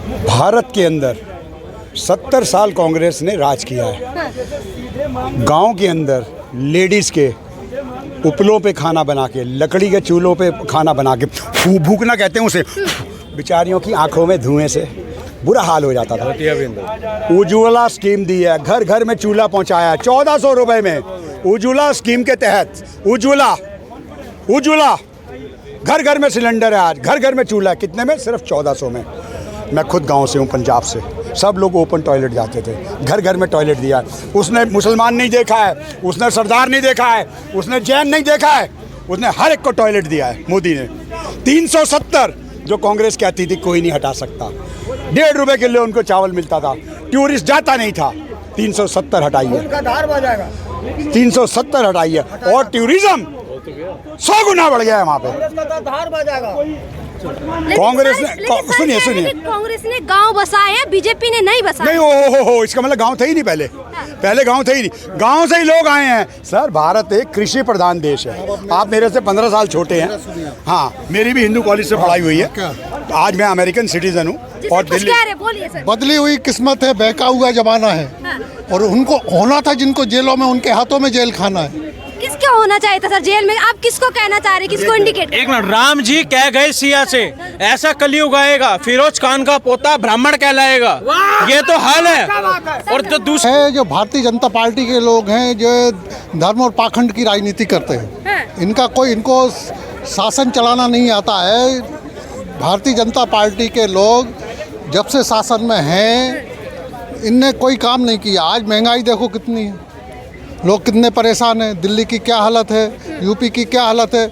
भारत के अंदर 70 साल कांग्रेस ने राज किया है। गांव के अंदर लेडीज़ के उपलों पे खाना बना के, लकड़ी के चूल्हों पे खाना बना के, भूकना कहते हैं उसे, बेचारियों की आंखों में धुएं से बुरा हाल हो जाता था। उज्ज्वला स्कीम दी है, घर घर में चूल्हा पहुंचाया है 1400 रुपए में। उज्ज्वला स्कीम के तहत उज्ज्वला घर घर में सिलेंडर है, आज घर घर में चूल्हा। कितने में? सिर्फ 1400 में। मैं खुद गांव से हूँ, पंजाब से। सब लोग ओपन टॉयलेट जाते थे, घर घर में टॉयलेट दिया है। उसने मुसलमान नहीं देखा है, उसने सरदार नहीं देखा है, उसने जैन नहीं देखा है, उसने हर एक को टॉयलेट दिया है मोदी ने। 370 जो कांग्रेस कहती थी कोई नहीं हटा सकता। 1.5 रुपये के लिए उनको चावल मिलता था, टूरिस्ट जाता नहीं था। 370 हटाइए, 370 हटाइए, और टूरिज्म 100 गुना बढ़ गया है वहाँ पे। कांग्रेस ने सुनिए कांग्रेस ने गांव बसाए हैं, बीजेपी ने नहीं बसाए। नहीं, हो इसका मतलब गांव थे ही नहीं पहले। पहले गांव थे ही नहीं, गांव से ही लोग आए हैं। सर, भारत एक कृषि प्रधान देश है। आप मेरे से 15 साल छोटे हैं। हाँ, मेरी भी हिंदू कॉलेज से पढ़ाई हुई है। आज मैं अमेरिकन सिटीजन हूँ और दिल्ली। बदली हुई किस्मत है, बहका हुआ जमाना है। और उनको होना था, जिनको जेलों में, उनके हाथों में जेल खाना है। किसको होना चाहिए था सर जेल में? आप किसको कहना चाह रहे, किसको इंडिकेट? एक मिनट, राम जी कह गए सिया से ऐसा कलयुग आएगा, फिरोज खान का पोता ब्राह्मण कहलाएगा। ये तो हाल है। और जो दूसरे जो भारतीय जनता पार्टी के लोग हैं, जो धर्म और पाखंड की राजनीति करते हैं, इनको शासन चलाना नहीं आता है। भारतीय जनता पार्टी के लोग जब से शासन में हैं, इनने कोई काम नहीं किया। आज महंगाई देखो कितनी है, लोग कितने परेशान हैं। दिल्ली की क्या हालत है, यूपी की क्या हालत है,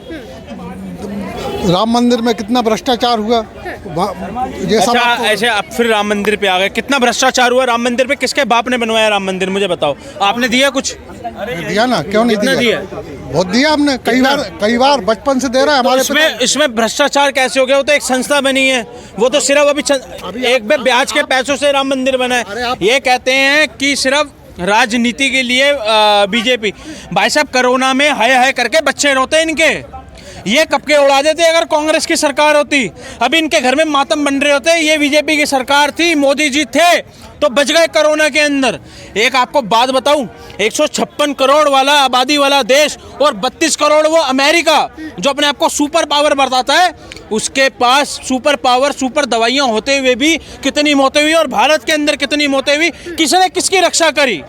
राम मंदिर में कितना भ्रष्टाचार हुआ। ये सब ऐसे आप फिर राम मंदिर पे आ गए। कितना भ्रष्टाचार हुआ राम मंदिर पे? किसके बाप ने बनवाया राम मंदिर, मुझे बताओ। आपने दिया कुछ? दिया ना, क्यों नहीं दिया? बहुत दिया हमने, कई बार बचपन से दे रहा है हमारे। इसमें भ्रष्टाचार कैसे हो गया? वो तो एक संस्था बनी है, वो तो सिर्फ अभी एक ब्याज के पैसों से राम मंदिर बना है। ये कहते हैं कि सिर्फ राजनीति के लिए बीजेपी। भाई साहब, कोरोना में हाय हाय करके बच्चे रोते हैं इनके। ये कब के उड़ा देते अगर कांग्रेस की सरकार होती। अभी इनके घर में मातम बन रहे होते। ये बीजेपी की सरकार थी, मोदी जी थे तो बच गए कोरोना के अंदर। एक आपको बात बताऊं, 156 करोड़ वाला आबादी वाला देश और 32 करोड़ वो अमेरिका, जो अपने आप को सुपर पावर बताता है, उसके पास सुपर पावर, सुपर दवाइयां होते हुए भी कितनी मौतें हुई, और भारत के अंदर कितनी मौतें हुई। किसने किसकी रक्षा करी?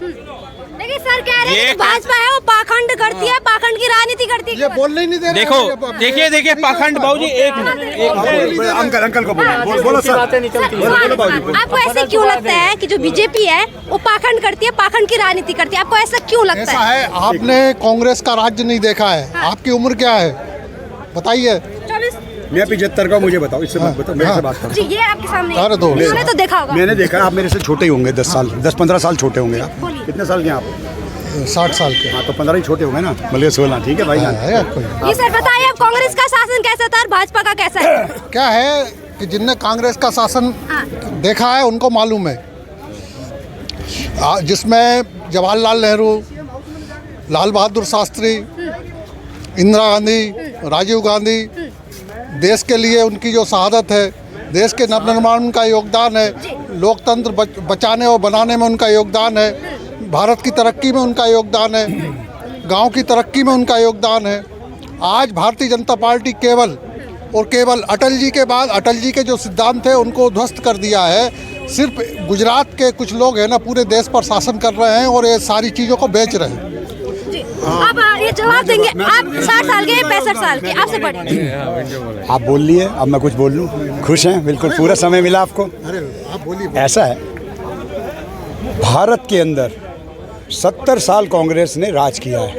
लेकिन सर कह रहे हैं भाजपा है वो पाखंड करती है, पाखंड की राजनीति करती है। ये बोलने ही नहीं दे रहे। देखो, देखिए पाखंड। बाबूजी एक मिनट, अंकल को बोलो सर। आपको ऐसे क्यों लगता है कि जो बीजेपी है वो पाखंड करती है, पाखंड की राजनीति करती है? आपको ऐसा क्यों लगता ऐसा है? आपने कांग्रेस का राज्य नहीं देखा है। आपकी उम्र क्या है बताइए? 24। मैं 75 का, मुझे बताओ। इससे मत बताओ, मेरे से बात करो। जी, ये आपके सामने मैंने तो देखा होगा। मैंने देखा। आप मेरे से छोटे ही होंगे, 10-15 साल छोटे होंगे आप। कितने साल के हैं आप? 60 साल के। हाँ, तो 15 ही छोटे होंगे ना, मतलब 16। ठीक है भाई। ये सर बताइए, अब कांग्रेस का शासन कैसा था और भाजपा का कैसा है? क्या है कि जिनने कांग्रेस का शासन देखा है उनको मालूम है, जिसमें जवाहरलाल नेहरू, लाल बहादुर शास्त्री, इंदिरा गांधी, राजीव गांधी, देश के लिए उनकी जो शहादत है, देश के नवनिर्माण में उनका योगदान है, लोकतंत्र बचाने और बनाने में उनका योगदान है, भारत की तरक्की में उनका योगदान है, गांव की तरक्की में उनका योगदान है। आज भारतीय जनता पार्टी केवल अटल जी के बाद, अटल जी के जो सिद्धांत थे उनको ध्वस्त कर दिया है। सिर्फ गुजरात के कुछ लोग हैं ना, पूरे देश पर शासन कर रहे हैं और ये सारी चीज़ों को बेच रहे हैं। आप ये जवाब देंगे? आप 60 साल के, 65 साल के, आपसे बड़े। आप बोल लिए, अब मैं कुछ बोल लूँ? खुश हैं? बिल्कुल पूरा समय मिला आपको। अरे आप बोलिए। ऐसा है, भारत के अंदर 70 साल कांग्रेस ने राज किया है।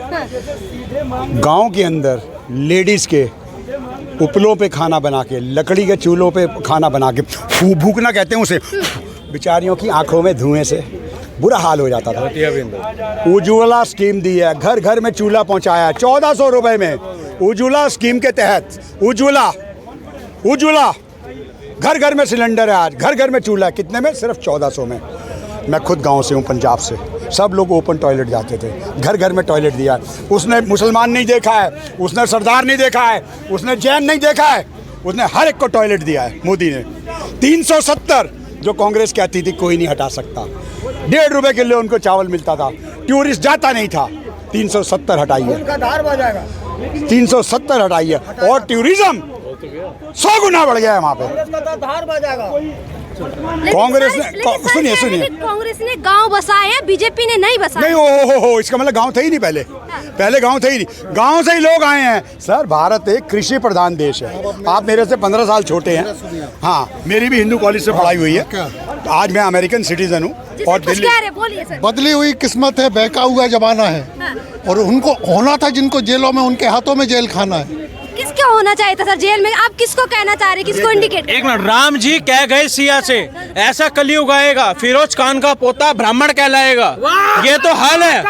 गांव के अंदर लेडीज़ के उपलों पे खाना बना के, लकड़ी के चूल्हों पे खाना बना के, भूकना कहते हैं उसे, बेचारियों की आंखों में धुएं से बुरा हाल हो जाता था। उज्ज्वला स्कीम दी है, घर घर में चूल्हा पहुंचाया है 1400 रुपए में। उज्ज्वला स्कीम के तहत उज्ज्वला घर घर में सिलेंडर है, आज घर घर में चूल्हा। कितने में? सिर्फ 1400 में। मैं खुद गांव से हूँ, पंजाब से। सब लोग ओपन टॉयलेट जाते थे, घर घर में टॉयलेट दिया है। उसने मुसलमान नहीं देखा है, उसने सरदार नहीं देखा है, उसने जैन नहीं देखा है, उसने हर एक को टॉयलेट दिया है मोदी ने। 370 जो कांग्रेस कहती थी कोई नहीं हटा सकता। 1.5 रुपए किलो उनको चावल मिलता था, टूरिस्ट जाता नहीं था। 370 हटाई है, 370 हटाई है, और टूरिज्म 100 गुना बढ़ गया है वहाँ पे। कांग्रेस ने सुनिए कांग्रेस ने गांव बसाए हैं, बीजेपी ने नहीं बसाए। नहीं, ओ इसका मतलब गांव थे ही नहीं पहले गांव थे ही नहीं, गांव से ही लोग आए हैं। सर, भारत एक कृषि प्रधान देश है। आप मेरे से 15 साल छोटे हैं। हाँ, मेरी भी हिंदू कॉलेज से पढ़ाई हुई है। आज मैं अमेरिकन सिटीजन हूँ और दिल्ली। बदली हुई किस्मत है, बहका हुआ जमाना है। और उनको होना था जिनको जेलों में, उनके हाथों में जेल खाना है। किसको होना चाहिए था सर जेल में? आप किसको कहना चाह रहे हैं, किसको इंडिकेट? एक मिनट, राम जी कह गए सिया से ऐसा कलयुग आएगा, फिरोज खान का पोता ब्राह्मण कहलाएगा। ये तो हाल है।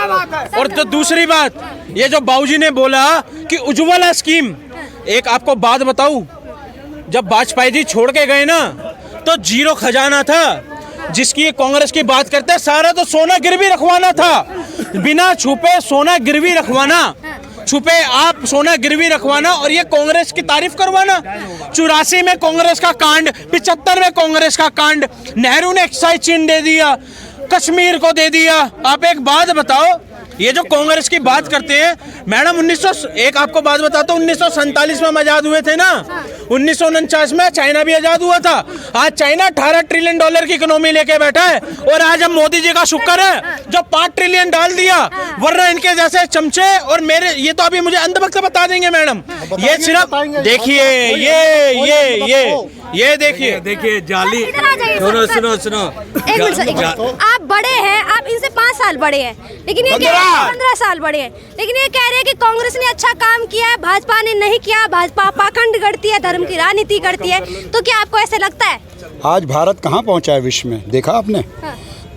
और तो दूसरी बात, ये जो बाबूजी ने बोला कि उज्ज्वला स्कीम, एक आपको बात बताऊं, जब वाजपेयी जी छोड़ के गए ना तो 0 खजाना था। जिसकी कांग्रेस की बात करते हैं, सारा तो सोना गिरवी रखवाना था, बिना छुपे सोना गिरवी रखवाना, छुपे आप सोना गिरवी रखवाना, और ये कांग्रेस की तारीफ करवाना। 84 में कांग्रेस का कांड, 75 में कांग्रेस का कांड, नेहरू ने एक्साइज चीन दे दिया, कश्मीर को दे दिया। आप एक बात बताओ, ये जो कांग्रेस की बात करते हैं मैडम, 1901 आपको बात बताता हूँ, 1947 में हम आजाद हुए थे ना, 1949 में चाइना भी आजाद हुआ था। आज चाइना $18 ट्रिलियन की इकोनॉमी लेके बैठा है, और आज हम मोदी जी का शुक्र है जो 5 ट्रिलियन डाल दिया, वरना इनके जैसे चमचे और मेरे, ये तो अभी मुझे अंधभक्त बता देंगे मैडम। ये सिर्फ देखिए, ये देखिए जाली। सुनो एक मिनट सर, आप बड़े हैं, आप इनसे 5 साल बड़े हैं, लेकिन ये कह रहे हैं 15 साल बड़े हैं, लेकिन ये कह रहे हैं कि कांग्रेस ने अच्छा काम किया है, भाजपा ने नहीं किया, भाजपा पाखंड करती है, धर्म की राजनीति करती है। तो क्या आपको ऐसे लगता है? आज भारत कहाँ पहुँचा है विश्व में, देखा आपने?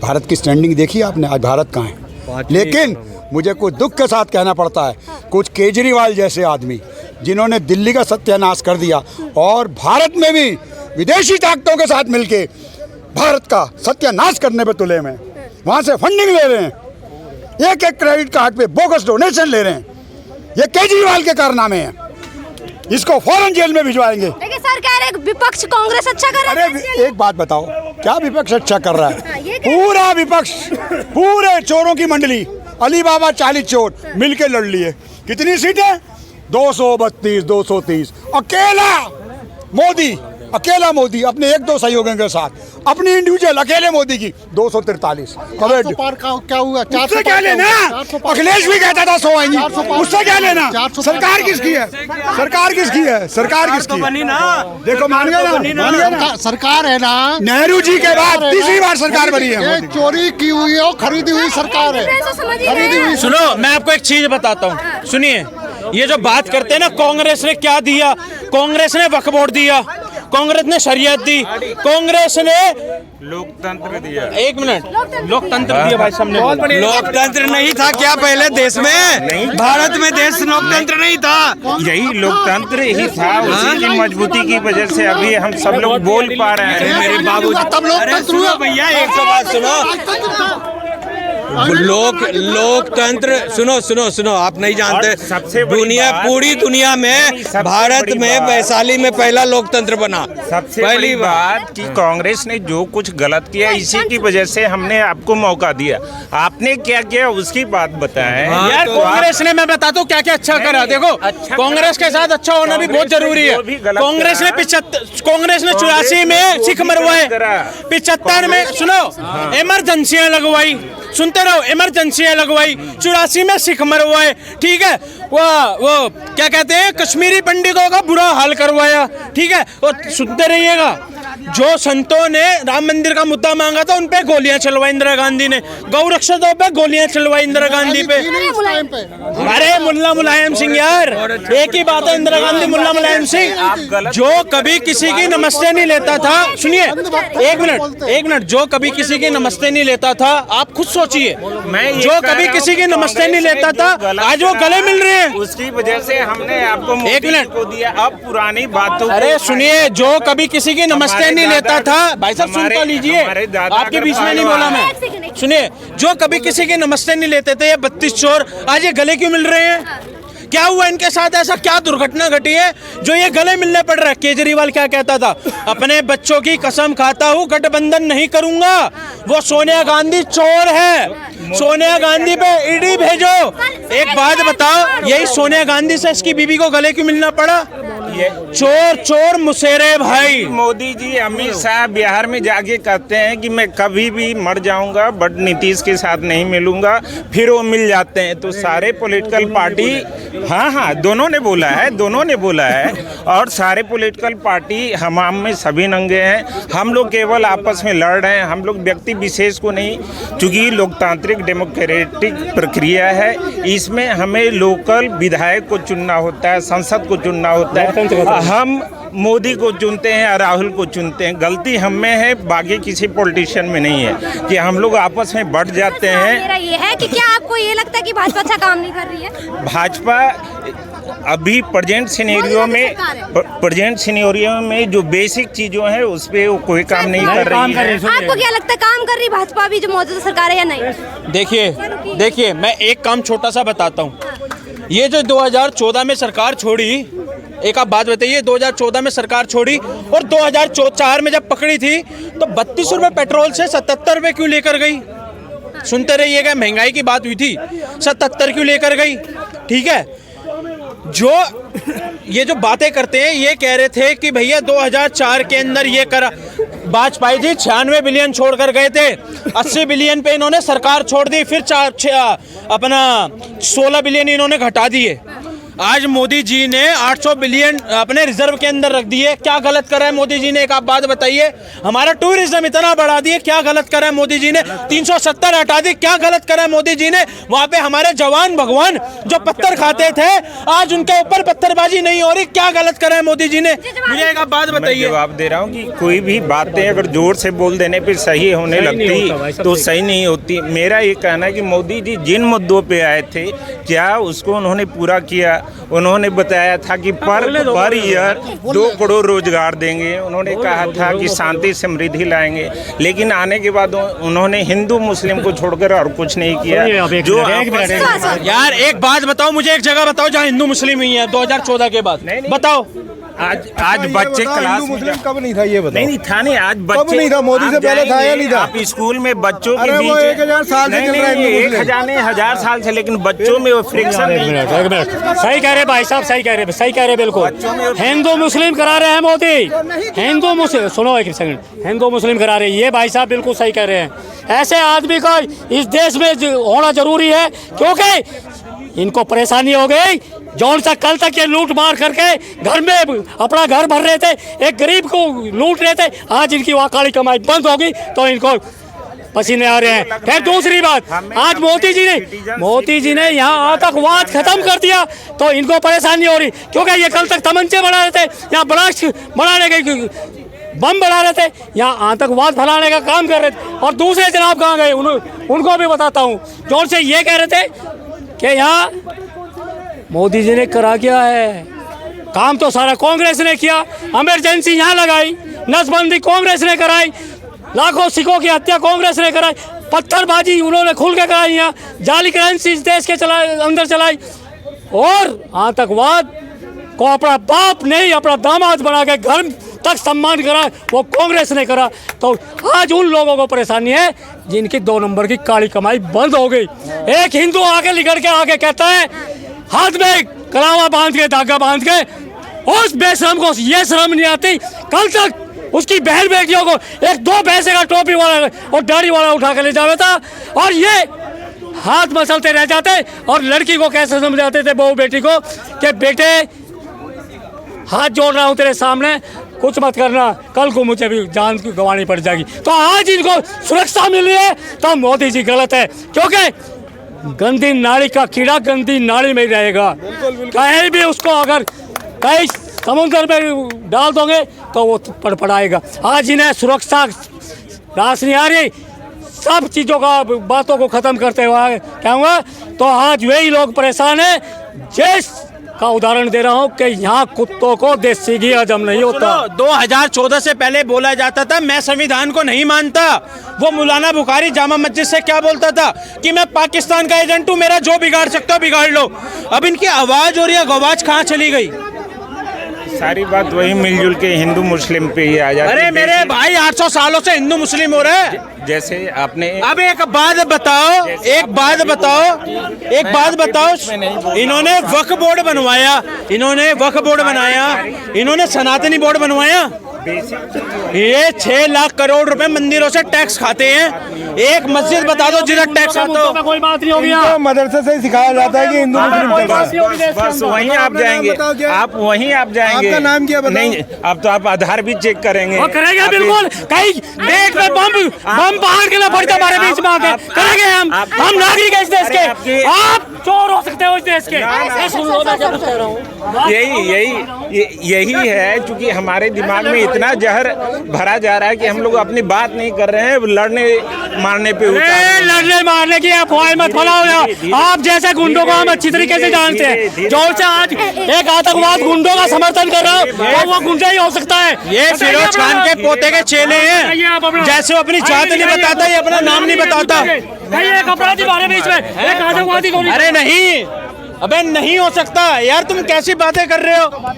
भारत की स्टैंडिंग देखी आपने? आज भारत कहाँ है? लेकिन मुझे कुछ दुख के साथ कहना पड़ता है, कुछ केजरीवाल जैसे आदमी जिन्होंने दिल्ली का सत्यानाश कर दिया और भारत में भी विदेशी ताकतों के साथ मिलके भारत का सत्यानाश करने पे तुले में, वहाँ से फंडिंग ले रहे हैं, एक क्रेडिट कार्ड पे बोगस डोनेशन ले रहे हैं। ये केजरीवाल के कारनामे हैं, इसको फौरन जेल में भिजवाएंगे। लेकिन सर कह रहे हैं विपक्ष कांग्रेस अच्छा कर रहा है। अरे एक बात बताओ, क्या विपक्ष अच्छा कर रहा है? पूरा विपक्ष, पूरे चोरों की मंडली, अली बाबा 40 चोर मिलके लड़ लिए। कितनी सीटें? 232, 230। अकेला मोदी अपने 1-2 सहयोगियों के साथ, अपनी इंडिविजुअल अकेले मोदी की 243। क्या हुआ? उससे क्या लेना? अखिलेश भी कहता था 100 आएंगी, उससे क्या लेना? सरकार किसकी है? सरकार किसकी है? सरकार किसकी बनी ना? देखो, मान गए ना, सरकार है ना। नेहरू जी के बाद तीसरी बार सरकार बनी है। चोरी की हुई और खरीदी हुई सरकार है, खरीदी हुई। सुनो, मैं आपको एक चीज बताता हूँ, सुनिए। ये जो बात करते हैं ना, कांग्रेस ने क्या दिया? कांग्रेस ने वक्फ बोर्ड दिया, कांग्रेस ने शरीयत दी, कांग्रेस ने लोकतंत्र दिया। 1 मिनट, लोकतंत्र दिया भाई साहब ने। लोकतंत्र नहीं था क्या पहले देश में? भारत में देश लोकतंत्र नहीं था। यही लोकतंत्र ही था, उसी की मजबूती की वजह से अभी हम सब लोग बोल पा रहे हैं। मेरे बाबू भैया, एक तो बात सुनो, लोकतंत्र सुनो, आप नहीं जानते, दुनिया, पूरी दुनिया में भारत में वैशाली में पहला लोकतंत्र बना। सबसे पहली बात कि कांग्रेस ने जो कुछ गलत किया, इसी की वजह से हमने आपको मौका दिया। आपने क्या किया उसकी बात बताएं। यार, कांग्रेस ने, मैं बताता हूँ क्या क्या अच्छा करा। देखो, कांग्रेस के साथ अच्छा होना भी बहुत जरूरी है। कांग्रेस ने 84 में सिख मरवाए, 75 में सुनो इमरजेंसियां लगवाई, सुनते रहो, इमरजेंसियां लगवाई, 84 में सिख मरवाए, ठीक है। वो क्या कहते हैं, कश्मीरी पंडितों का बुरा हाल करवाया, ठीक है। और सुनते रहिएगा, जो संतों ने राम मंदिर का मुद्दा मांगा था उन पे गोलियां चलवाई इंदिरा गांधी ने, गौ रक्षकों पे गोलियां चलवाई इंदिरा गांधी पे। अरे मुल्ला मुलायम सिंह, यार एक ही बात है, इंदिरा गांधी, मुल्ला मुलायम सिंह। जो कभी किसी की नमस्ते नहीं लेता था, सुनिए एक मिनट, जो कभी किसी की नमस्ते नहीं लेता था, आप खुद सोचिए, जो कभी किसी की नमस्ते नहीं लेता था, आज वो गले मिल रहे हैं। उसकी वजह से हमने आपको 1 मिनट को दिया। अब पुरानी बातों, अरे सुनिए, जो कभी किसी की नमस्ते नहीं लेता था, भाई साहब सुन तो लीजिए, आपके बीच में नहीं बोला मैं। सुनिए, जो कभी किसी के नमस्ते नहीं लेते थे, ये 32 चोर आज ये गले क्यों मिल रहे हैं? क्या हुआ इनके साथ, ऐसा क्या दुर्घटना घटी है जो ये गले मिलने पड़ रहा है। केजरीवाल क्या कहता था, अपने बच्चों की कसम खाता हूँ गठबंधन नहीं करूंगा। वो सोनिया गांधी चोर है, सोनिया गांधी पे ईडी भेजो। एक बात बताओ, यही सोनिया गांधी से इसकी बीबी को गले क्यों मिलना पड़ा? ये चोर चोर मुसेरे भाई। मोदी जी अमित शाह बिहार में जाके कहते हैं कि मैं कभी भी मर जाऊंगा बट नीतीश के साथ नहीं मिलूंगा, फिर वो मिल जाते हैं। तो सारे पॉलिटिकल पार्टी, हाँ दोनों ने बोला है और सारे पॉलिटिकल पार्टी हमाम में सभी नंगे हैं। हम लोग केवल आपस में लड़ रहे हैं, हम लोग व्यक्ति विशेष को नहीं, क्योंकि लोकतांत्रिक डेमोक्रेटिक प्रक्रिया है। इसमें हमें लोकल विधायक को चुनना होता है, संसद को चुनना होता है। हम मोदी को चुनते हैं या राहुल को चुनते हैं, गलती हम में है, बाकी किसी पॉलिटिशियन में नहीं है कि हम लोग आपस में बढ़ जाते हैं। मेरा ये है कि क्या आपको ये लगता है कि भाजपा अच्छा काम नहीं कर रही है? भाजपा अभी प्रेजेंट सिनेरियो में जो बेसिक चीज़ों हैं उस पर वो कोई काम नहीं कर रही है। आपको क्या लगता है काम कर रही भाजपा अभी जो मौजूदा सरकार है या नहीं? देखिए मैं एक काम छोटा सा बताता हूँ। ये जो 2014 में सरकार छोड़ी, एक आप बात बताइए, 2014 में सरकार छोड़ी और 2004 में जब पकड़ी थी तो 32 रुपये पेट्रोल से 77 रुपये क्यों लेकर गई? सुनते रहिएगा, महंगाई की बात हुई थी, 77 क्यों लेकर गई? ठीक है, जो ये जो बातें करते हैं ये कह रहे थे कि भैया 2004 के अंदर ये करा। वाजपेयी जी 96 बिलियन छोड़कर गए थे, 80 बिलियन पे इन्होंने सरकार छोड़ दी, फिर 16 बिलियन इन्होंने घटा दिए। आज मोदी जी ने 800 बिलियन अपने रिजर्व के अंदर रख दिए। क्या गलत करा है मोदी जी ने, एक आप बात बताइए। हमारा टूरिज्म इतना बढ़ा दिए, क्या गलत करा है मोदी जी ने? 370 हटा दी, क्या गलत करा है मोदी जी ने? वहाँ पे हमारे जवान भगवान जो पत्थर खाते थे आज उनके ऊपर पत्थरबाजी नहीं हो रही, क्या गलत करा है मोदी जी ने? मुझे एक आप बात बताइए। जवाब दे रहा हूँ कि कोई भी बातें अगर जोर से बोल देने पे सही होने लगती तो सही नहीं होती। मेरा ये कहना है कि मोदी जी जिन मुद्दों पे आए थे क्या उसको उन्होंने पूरा किया? उन्होंने बताया था कि पर ईयर 2 करोड़ रोजगार देंगे, उन्होंने कहा था कि शांति समृद्धि लाएंगे, लेकिन आने के बाद उन्होंने हिंदू मुस्लिम को छोड़कर और कुछ नहीं किया। जो यार एक बात बताओ, मुझे एक जगह बताओ जहाँ हिंदू मुस्लिम ही है 2014 के बाद, बताओ। आज बच्चे क्लास मुस्लिम कब नहीं था ये बताओ? नहीं था, नहीं आज बच्चे नहीं था, मोदी से पहले था या नहीं था? आप स्कूल में बच्चों के बीच 1000 साल से चल रहा है, 1000 साल से, लेकिन बच्चों में वो फ्रिक्शन नहीं। सही कह रहे भाई साहब, सही कह रहे बिल्कुल। हिंदू मुस्लिम करा रहे हैं मोदी, हिंदू मुस्लिम, सुनो एक सेकंड, हिंदू मुस्लिम करा रहे हैं ये भाई साहब बिल्कुल सही कह रहे हैं। ऐसे आदमी को इस देश में होना जरूरी है, क्योंकि इनको परेशानी हो गई। जौन सा कल तक ये लूट मार करके घर में अपना घर भर रहे थे, एक गरीब को लूट रहे थे, आज इनकी वहाँ काली कमाई बंद होगी तो इनको पसीने आ रहे हैं। फिर दूसरी बात, आज मोदी जी ने यहाँ आतंकवाद खत्म कर दिया तो इनको परेशानी हो रही, क्योंकि ये कल तक तमंचे बना रहे थे, यहाँ ब्लास्ट बनाने के बम बना रहे थे, यहाँ आतंकवाद फैलाने का काम कर रहे थे। और दूसरे जनाब कहाँ गए उनको भी बताता हूँ, जौन से ये कह रहे थे कि यहाँ मोदी जी ने करा क्या है, काम तो सारा कांग्रेस ने किया। इमरजेंसी यहाँ लगाई, नसबंदी कांग्रेस ने कराई, लाखों सिखों की हत्या कांग्रेस ने कराई, पत्थरबाजी उन्होंने खुल के कराई, यहाँ जाली करेंसी इस देश के अंदर चलाई, और आतंकवाद को अपना बाप नहीं अपना दामाद बना के घर तक सम्मान करा वो कांग्रेस ने करा। तो आज उन लोगों को परेशानी है जिनकी 2 नंबर की काली कमाई बंद हो गई। एक हिंदू आगे निकल के आगे कहता है, हाथ में कलावा बांध के, धागा बांध के, उस बेशरम को ये शर्म नहीं आती, कल तक उसकी बहन बेटियों को 1-2 पैसे का टोपी वाला और दाढ़ी वाला उठा के ले जाता था, और ये हाथ मसलते रह जाते। और लड़की को कैसे समझाते थे बहू बेटी को कि बेटे हाथ जोड़ रहा हूँ तेरे सामने, कुछ मत करना, कल को मुझे भी जान की गंवानी पड़ जाएगी। तो आज इनको सुरक्षा मिली है तो मोदी जी गलत है, क्योंकि गंदी नाली का कीड़ा गंदी नाली में ही रहेगा। कहीं भी उसको अगर कहीं समुद्र में डाल दोगे तो वो पड़पड़ाएगा। आज इन्हें सुरक्षा रास नहीं आ रही, सब चीज़ों का बातों को ख़त्म करते हुए कहूँगा। तो आज वही लोग परेशान हैं जिस का उदाहरण दे रहा हूँ कि यहाँ कुत्तों को देसी घी हजम नहीं होता। 2014 से पहले बोला जाता था मैं संविधान को नहीं मानता। वो मौलाना बुखारी जामा मस्जिद से क्या बोलता था कि मैं पाकिस्तान का एजेंट हूँ, मेरा जो बिगाड़ सकते हो बिगाड़ लो। अब इनकी आवाज और ये गवाज कहाँ चली गई? सारी बात वही मिलजुल के हिंदू मुस्लिम पे ही आ जाती है। अरे मेरे भाई 800 सालों से हिंदू मुस्लिम हो रहे हैं। जैसे आपने अब एक बात बताओ, इन्होंने वक्फ बोर्ड बनवाया, इन्होंने सनातनी बोर्ड बनवाया। ये 6 लाख करोड़ रुपए मंदिरों से टैक्स खाते हैं। एक मस्जिद बता दो जिधर टैक्स आता हो। कोई बात नहीं होगी। इनको मदरसे से ही सिखाया जाता है कि हिंदू मुस्लिम चल रहा है। बस वहीं आप जाएंगे, आपका नाम क्या बताओ? नहीं, अब तो आप आधार भी चेक करेंगे। वो करेंगे बिल्कुल। कहीं देश में बम बाहर के लिए पड़ते हमारे बीच में आके करेंगे। हम नागरिक हैं इस देश के। आप चोर हो सकते हो इस देश के। सुन लो मैं क्या कह रहा हूँ। यही है, क्योंकि हमारे दिमाग में इतना जहर भरा जा रहा है कि हम लोग अपनी बात नहीं कर रहे हैं, लड़ने मारने पे लड़ने मारने की अफवाह मत फैलाओ यार। आप जैसे गुंडों को हम अच्छी तरीके से जानते हैं। जो से आज एक आतंकवाद गुंडों का समर्थन कर रहा है और वो गुंडा ही हो सकता है। ये फिरोज खान के पोते के चेले हैं। जैसे वो अपनी जात नहीं बताता, ये अपना नाम नहीं बताता। एक अपराधी हमारे बीच में, एक आतंकवादी। अरे नहीं, अबे नहीं हो सकता यार, तुम कैसी बातें कर रहे हो?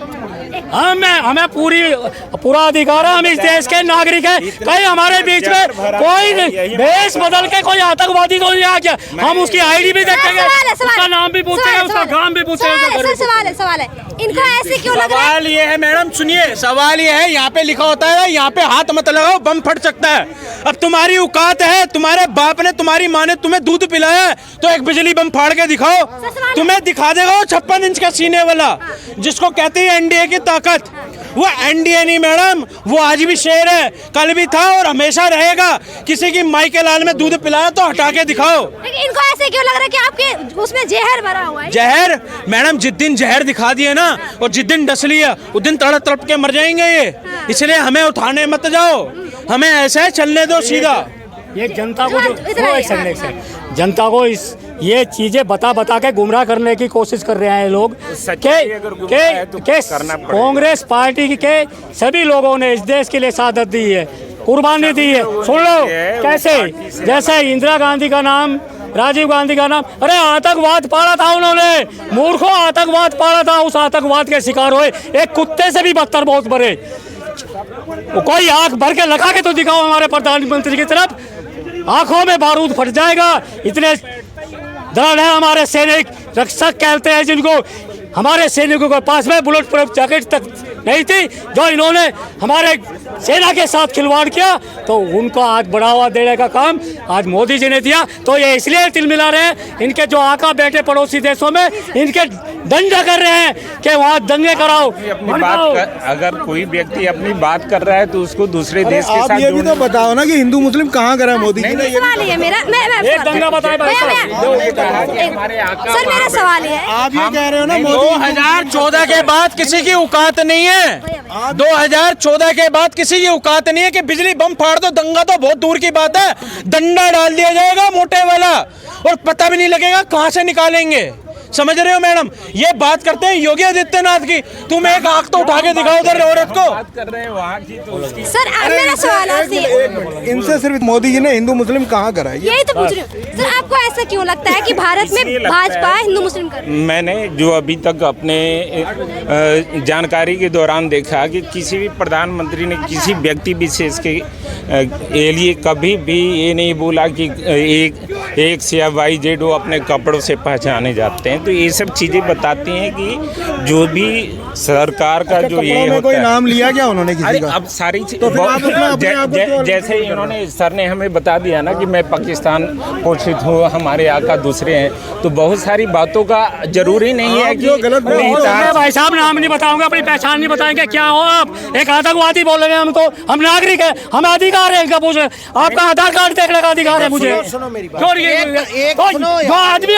हमें पूरा अधिकार है। हम इस देश के नागरिक हैं। कहीं हमारे बीच में कोई देश बदल के कोई आतंकवादी तो नहीं आ गया। हम उसकी आईडी भी देखेंगे, उसका नाम भी पूछेंगे, उसका काम भी पूछेंगे। सवाल है इनको ऐसे क्यों लग रहा है? सवाल ये है मैडम, सुनिए, सवाल ये है, यहाँ पे लिखा होता है यहाँ पे हाथ मत लगाओ, बम फट सकता है। अब तुम्हारी औकात है, तुम्हारे बाप ने तुम्हारी माँ ने तुम्हें दूध पिलाया है, तो एक बिजली बम फाड़ के दिखाओ। तुम्हें दिखा देगा वो 56 इंच का सीने वाला, जिसको कहते हैं एनडीए की ताकत। वो एनडीए नहीं मैडम, वो आज भी शेर है, कल भी था और हमेशा रहेगा। किसी की माई के लाल में दूध पिलाया तो हटा के दिखाओ। लेकिन इनको ऐसे क्यों लग रहा है कि आपके उसमें जहर भरा हुआ है? जहर मैडम, जिस दिन जहर दिखा दिए ना और जिस दिन डस लिया उस दिन तड़प तड़प के मर जाएंगे ये। इसलिए हमें उठाने मत जाओ, हमें ऐसा है चलने दो सीधा। ये जनता को जनता को ये चीजें बता के गुमराह करने की कोशिश कर रहे हैं लोग के कांग्रेस पार्टी के सभी लोगों ने इस देश के लिए शहादत दी है, कुर्बानी दी है। सुन लो कैसे, जैसे इंदिरा गांधी का नाम, राजीव गांधी का नाम, अरे आतंकवाद पाला था उन्होंने, मूर्खों आतंकवाद पाला था। उस आतंकवाद के शिकार हुए एक कुत्ते से भी बदतर बहुत बड़े। कोई आंख भर के लगा के तो दिखाओ हमारे प्रधानमंत्री की तरफ, आंखों में बारूद फट जाएगा। इतने दृढ़ है हमारे सैनिक, रक्षक कहते हैं जिनको। हमारे सैनिकों के पास में बुलेट प्रूफ जैकेट तक नहीं थी, जो इन्होंने हमारे सेना के साथ खिलवाड़ किया, तो उनको आज बढ़ावा देने का काम आज मोदी जी ने दिया। तो ये इसलिए तिलमिला रहे हैं, इनके जो आका बेटे पड़ोसी देशों में इनके दंगा कर रहे हैं कि वहाँ दंगे कराओ। अगर कोई व्यक्ति अपनी बात कर रहा है तो उसको दूसरे देश के साथ ये भी तो बताओ ना कि हिंदू मुस्लिम कहाँ करा है मोदी जी ने। सवाल ये मेरा, एक दंगा बताए सर, मेरा सवाल ये है, आप ये कह रहे हो ना 2014 के बाद किसी की औकात नहीं है। 2014 के बाद किसी की औकात नहीं है कि बिजली बम फाड़ दो, दंगा तो बहुत दूर की बात है, डंडा डाल दिया जाएगा मोटे वाला और पता भी नहीं लगेगा कहां से निकालेंगे। समझ रहे हो मैडम? ये बात करते हैं योगी आदित्यनाथ की, तुम एक आंख तो उठा के दिखाओ उधर औरत को। बात कर रहे हैं वहाँ की, तो उसकी सर मेरा सवाल आपसे, इनसे सिर्फ मोदी जी ने हिंदू मुस्लिम कहाँ करा है? यही तो पूछ रही हूँ सर, आपको ऐसा क्यों लगता है कि भारत में भाजपा हिंदू मुस्लिम कर? मैंने जो अभी तक अपने जानकारी के दौरान देखा कि किसी भी प्रधानमंत्री ने किसी व्यक्ति विशेष के लिए कभी भी ये नहीं बोला कि एक से या YZ वो अपने कपड़ों से पहचाने जाते हैं। तो ये सब चीज़ें बताती हैं कि जो भी सरकार का जो ये होता कोई है, नाम लिया क्या उन्होंने किसी का? अब सारी तो फिर आप अपने आप को जैसे इन्होंने सर ने हमें बता दिया ना कि मैं पाकिस्तान पोषित हूँ, हमारे आका दूसरे हैं, तो बहुत सारी बातों का जरूरी नहीं है कि गलत भाई साहब नाम नहीं बताऊंगा, अपनी पहचान नहीं बताएंगे, क्या हो आप? एक आतंकवादी बोल रहे हैं हम, तो हम नागरिक हैं, हमें अधिकार है इनका पूछ रहे। आपका आधार कार्ड देखने का अधिकार है मुझे, क्यों नहीं जो आदमी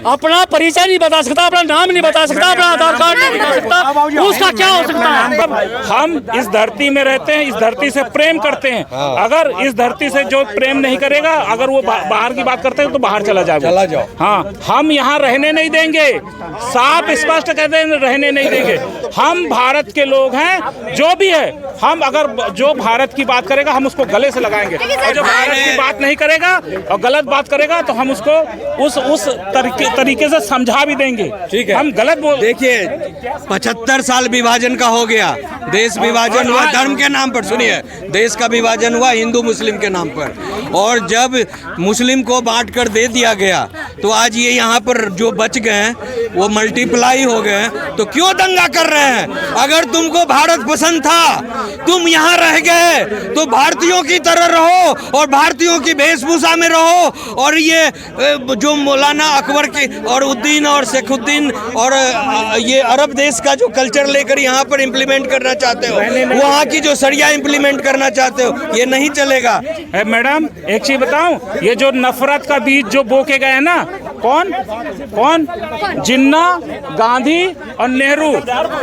अपना परिचय नहीं बता सकता, अपना नाम नहीं बता सकता, अपना आधार कार्ड नहीं बता सकता, उसका क्या हो सकता है? हम इस धरती में रहते हैं, इस धरती से प्रेम करते हैं। अगर इस धरती से जो प्रेम नहीं करेगा, अगर वो बाहर की बात करते हैं तो बाहर चला जाओ। हाँ, हम यहाँ रहने नहीं देंगे, साफ स्पष्ट कहते हैं, रहने नहीं देंगे। हम भारत के लोग हैं, जो भी है, हम अगर जो भारत की बात करेगा हम उसको गले से लगाएंगे, और जो भारत की बात नहीं करेगा और गलत बात करेगा तो हम उसको उस तरीके से समझा भी देंगे। ठीक है, हम गलत बोल। देखिए 75 साल विभाजन का हो गया, देश विभाजन हुआ धर्म के नाम पर। सुनिए, देश का विभाजन हुआ हिंदू मुस्लिम के नाम पर, और जब मुस्लिम को बांट कर दे दिया गया तो आज ये यहाँ पर जो बच गए हैं वो मल्टीप्लाई हो गए हैं। तो क्यों दंगा कर रहे हैं? अगर तुमको भारत पसंद था, तुम यहाँ रह गए, तो भारतीयों की तरह रहो और भारतीयों की वेशभूषा में रहो। और ये जो मौलाना अकबर के और उद्दीन और शेखुद्दीन और ये अरब देश का जो कल्चर लेकर यहाँ पर इम्प्लीमेंट करना चाहते हो, वहाँ की जो शरिया इम्प्लीमेंट करना चाहते हो, ये नहीं चलेगा। मैडम एक चीज बताऊं, ये जो नफरत का बीज जो बोके गए हैं ना, कौन जिन्ना, गांधी और नेहरू,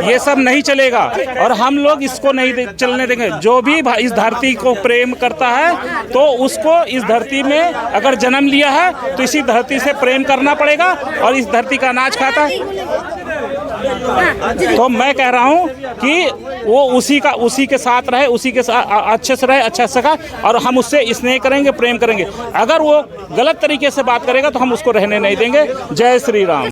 ये सब नहीं चलेगा और हम लोग इसको नहीं चलने देंगे। जो भी इस धरती को प्रेम करता है तो उसको इस धरती में अगर जन्म लिया है तो इसी धरती से प्रेम करना पड़ेगा, और इस धरती का अनाज खाता है तो मैं कह रहा हूँ कि वो उसी के साथ रहे, उसी के साथ अच्छे से रहे, अच्छा से का, और हम उससे स्नेह करेंगे, प्रेम करेंगे। अगर वो गलत तरीके से बात करेगा तो हम उसको रहने नहीं देंगे। जय श्री राम।